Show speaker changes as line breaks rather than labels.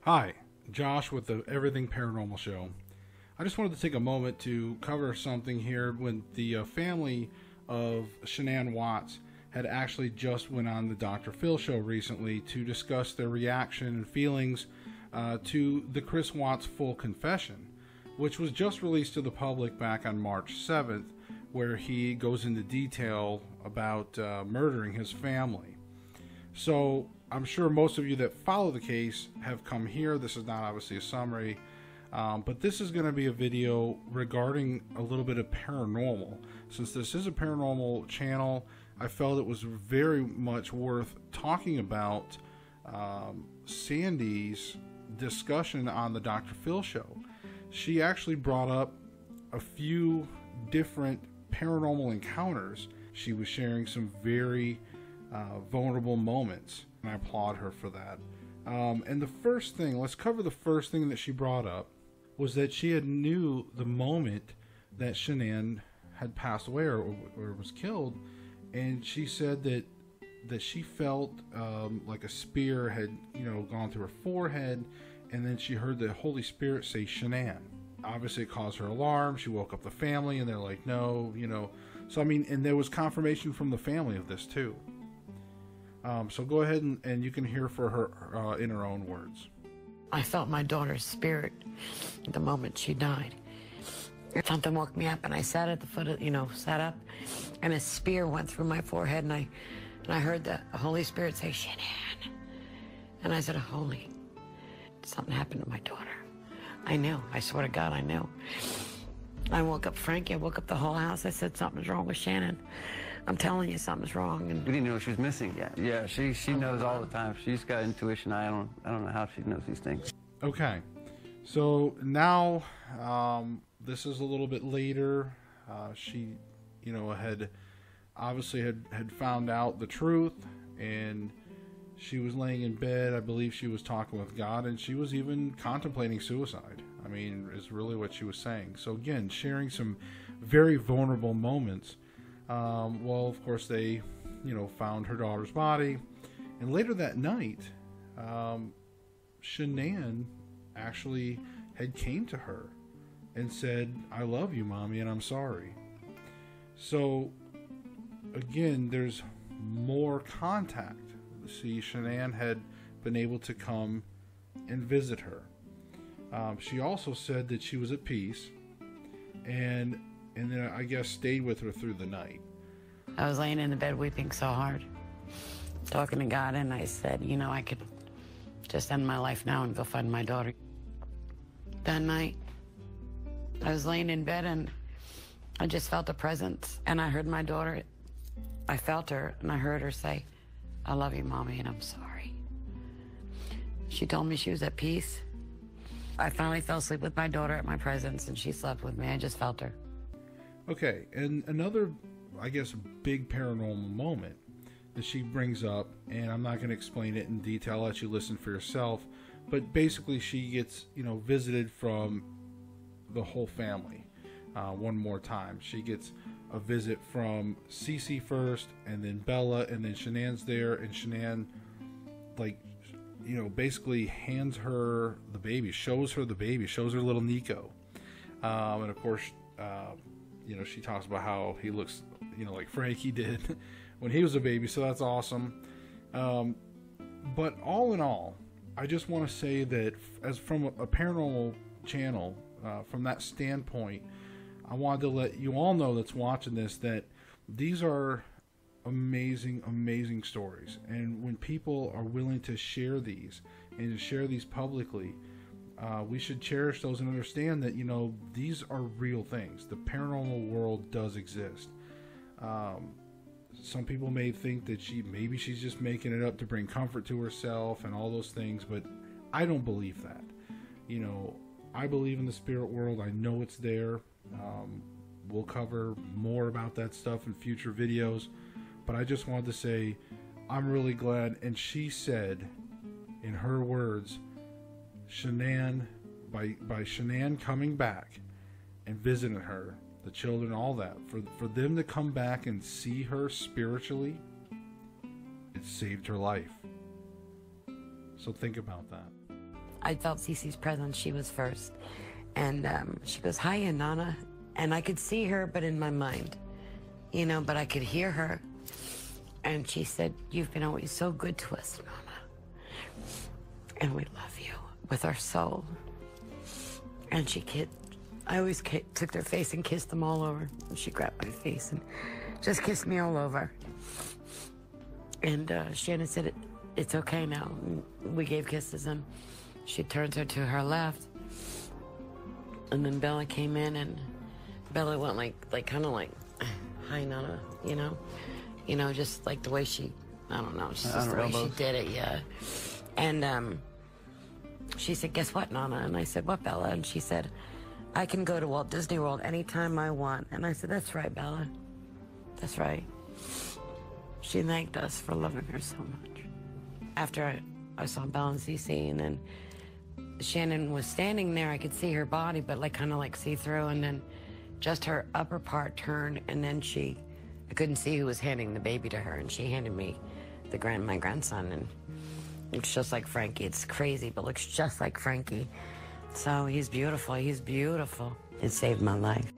Hi, Josh with the Everything Paranormal Show. I just wanted to take a moment to cover something here when the family of Shanann Watts had actually just went on the Dr. Phil show recently to discuss their reaction and feelings to the Chris Watts full confession, which was just released to the public back on March 7th, where he goes into detail about murdering his family. So I'm sure most of you that follow the case have come here. This is not obviously a summary, but this is going to be a video regarding a little bit of paranormal. Since this is a paranormal channel, I felt it was very much worth talking about Sandy's discussion on the Dr. Phil show. She actually brought up a few different paranormal encounters. She was sharing some very vulnerable moments, and I applaud her for that. And the first thing, let's cover the first thing that she brought up, was that she had knew the moment that Shanann had passed away or was killed, and she said that she felt like a spear had gone through her forehead, and then she heard the Holy Spirit say Shanann. Obviously it caused her alarm. She woke up the family and they're like, no, so I mean, and there was confirmation from the family of this too. So go ahead and you can hear for her in her own words.
I felt my daughter's spirit the moment she died. Something woke me up, and I sat at the foot of, sat up, and a spear went through my forehead, and I heard the Holy Spirit say, Shanann. And I said, holy, something happened to my daughter. I knew. I swear to God, I knew. I woke up Frankie. I woke up the whole house. I said, something's wrong with Shanann. I'm telling you, something's wrong. And
we didn't know she was missing yet. Yeah, she knows all the time. She's got intuition. I don't know how she knows these things.
Okay, so now this is a little bit later. She, had obviously had found out the truth, and she was laying in bed. I believe she was talking with God, and she was even contemplating suicide. I mean, is really what she was saying. So again, sharing some very vulnerable moments. Well, of course, they, found her daughter's body. And later that night, Shanann actually had came to her and said, I love you, Mommy, and I'm sorry. So, again, there's more contact. See, Shanann had been able to come and visit her. She also said that she was at peace, and then I guess stayed with her through the night.
I was laying in the bed weeping so hard, talking to God, and I said, I could just end my life now and go find my daughter. That night, I was laying in bed, and I just felt a presence, and I heard my daughter. I felt her, and I heard her say, I love you, Mommy, and I'm sorry. She told me she was at peace. I finally fell asleep with my daughter at my presence, and she slept with me. I just felt her.
Okay, and another, I guess, big paranormal moment that she brings up, and I'm not going to explain it in detail, I'll let you listen for yourself, but basically she gets, visited from the whole family one more time. She gets a visit from Cece first, and then Bella, and then Shanann's there, and Shanann, basically hands her the baby, shows her the baby, shows her little Nico. And of course, she talks about how he looks, like Frankie did when he was a baby, so that's awesome. But all in all, I just want to say that as from a paranormal channel, from that standpoint, I wanted to let you all know that's watching this that these are amazing, amazing stories. And when people are willing to share these and to share these publicly, we should cherish those and understand that, these are real things. The paranormal world does exist. Some people may think that maybe she's just making it up to bring comfort to herself and all those things, but I don't believe that. I believe in the spirit world. I know it's there. We'll cover more about that stuff in future videos, but I just wanted to say I'm really glad. And she said, in her words, Shanann, by Shanann coming back and visiting her, the children, all that, for them to come back and see her spiritually, it saved her life. So think about that.
I felt Cece's presence. She was first. And she goes, "Hiya, Nana." And I could see her, but in my mind, you know, but I could hear her. And she said, "You've been always so good to us, Nana. And we love you with our soul." And I always took their face and kissed them all over. And she grabbed my face and just kissed me all over. And Shannon said, "It's okay now." And we gave kisses, and she turns her to her left. And then Bella came in, and Bella went like kind of like, "Hi, Nana," you know, just like the way she, I don't know, just the way she did it, yeah. And she said, "Guess what, Nana?" And I said, "What, Bella?" And she said, "I can go to Walt Disney World anytime I want." And I said, "That's right, Bella. That's right." She thanked us for loving her so much. After I saw Bella and Cece, and then Shannon was standing there, I could see her body, but like kind of like see through, and then just her upper part turned, and then I couldn't see who was handing the baby to her, and she handed me my grandson, and it's just like Frankie. It's crazy, but looks just like Frankie. So he's beautiful. He's beautiful. It saved my life.